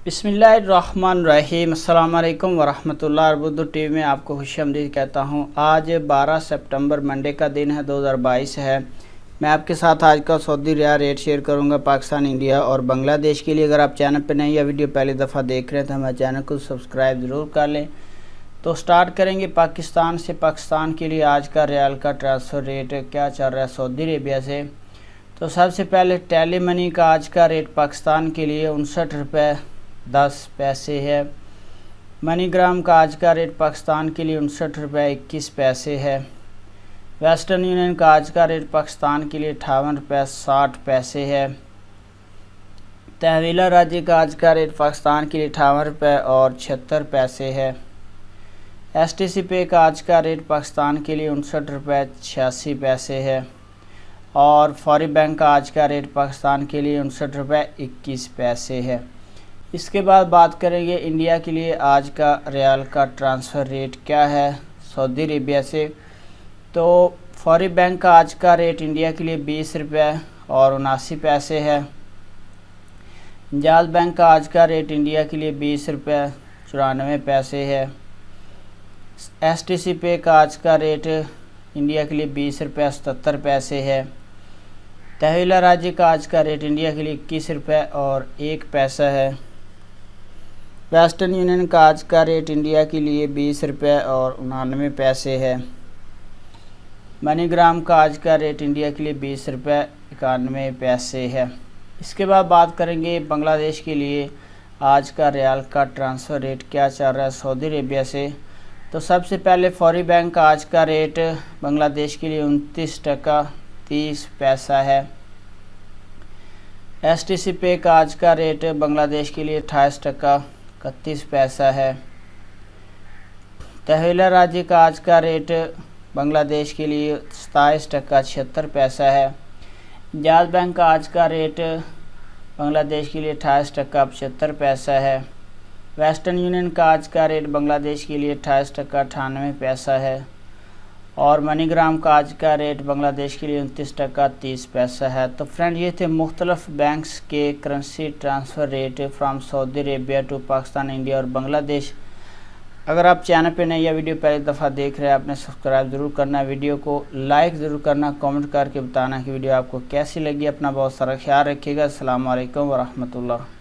बिस्मिल्लाहिर्रहमानिर्रहीम। अस्सलाम वालेकुम वरहमतुल्लाह। अर्बुद्दू टीवी में आपको खुशामदीद कहता हूँ। आज 12 सितंबर मंडे का दिन है, 2022 है। मैं आपके साथ आज का सऊदी रियाल रेट शेयर करूँगा पाकिस्तान, इंडिया और बांग्लादेश के लिए। अगर आप चैनल पर नए या वीडियो पहली दफ़ा देख रहे हैं तो हमारे चैनल को सब्सक्राइब ज़रूर कर लें। तो स्टार्ट करेंगे पाकिस्तान से। पाकिस्तान के लिए आज का रियाल का ट्रांसफ़र रेट क्या चल रहा है सऊदी अरेबिया से। तो सबसे पहले टेली मनी का आज का रेट पाकिस्तान के लिए 59 रुपये 10 पैसे है। मनीग्राम का आज का रेट पाकिस्तान के लिए 59 रुपये 21 पैसे है। वेस्टर्न यूनियन का आज का रेट पाकिस्तान के लिए 58 रुपये 60 पैसे है। तहवीला राजी का आज का रेट पाकिस्तान के लिए 58 रुपये और 76 पैसे है। STC पे का आज का रेट पाकिस्तान के लिए 59 रुपये 86 पैसे है। और फौरी बैंक का आज का रेट पाकिस्तान के लिए 59 रुपये 21 पैसे है। इसके बाद बात करेंगे इंडिया के लिए आज का रियाल का ट्रांसफ़र रेट क्या है सऊदी अरेबिया से। तो फौरी बैंक का आज का रेट इंडिया के लिए 20 रुपये और 79 पैसे है। इंजाज बैंक का आज का रेट इंडिया के लिए 20 रुपये 94 पैसे है। STC पे का आज का रेट इंडिया के लिए 20 रुपये 77 पैसे है। तहवीला राजी का आज का रेट इंडिया के लिए 21 रुपये और 1 पैसा है। वेस्टर्न यूनियन का आज का रेट इंडिया के लिए 20 रुपये और 99 पैसे है। मनीग्राम का आज का रेट इंडिया के लिए 20 रुपये 91 पैसे है। इसके बाद बात करेंगे बांग्लादेश के लिए आज का रियाल का ट्रांसफ़र रेट क्या चल रहा है सऊदी अरेबिया से। तो सबसे पहले फौरी बैंक का आज का रेट बांग्लादेश के लिए 29 टका 30 पैसा है। STC पे का आज का रेट बांग्लादेश के लिए 28 टका 31 पैसा है। तहवीला राजी का आज का रेट बांग्लादेश के लिए 27 टका 76 पैसा है। इंजाज बैंक का आज का रेट बांग्लादेश के लिए 28 टका 75 पैसा है। वेस्टर्न यूनियन का आज का रेट बांग्लादेश के लिए 28 टका 98 पैसा है। और मनीग्राम का आज का रेट बांग्लादेश के लिए 29 टका 30 पैसा है। तो फ्रेंड, ये थे मुख्तलिफ बैंक्स के currency transfer rate from Saudi Arabia to Pakistan, India और बांग्लादेश। अगर आप चैनल पे नए या वीडियो पहली दफ़ा देख रहे हैं, आपने सब्सक्राइब ज़रूर करना, वीडियो को लाइक ज़रूर करना, कमेंट करके बताना कि वीडियो आपको कैसी लगी। अपना बहुत सारा ख्याल रखिएगा। अस्सलाम वालेकुम वरहमतुल्लाह।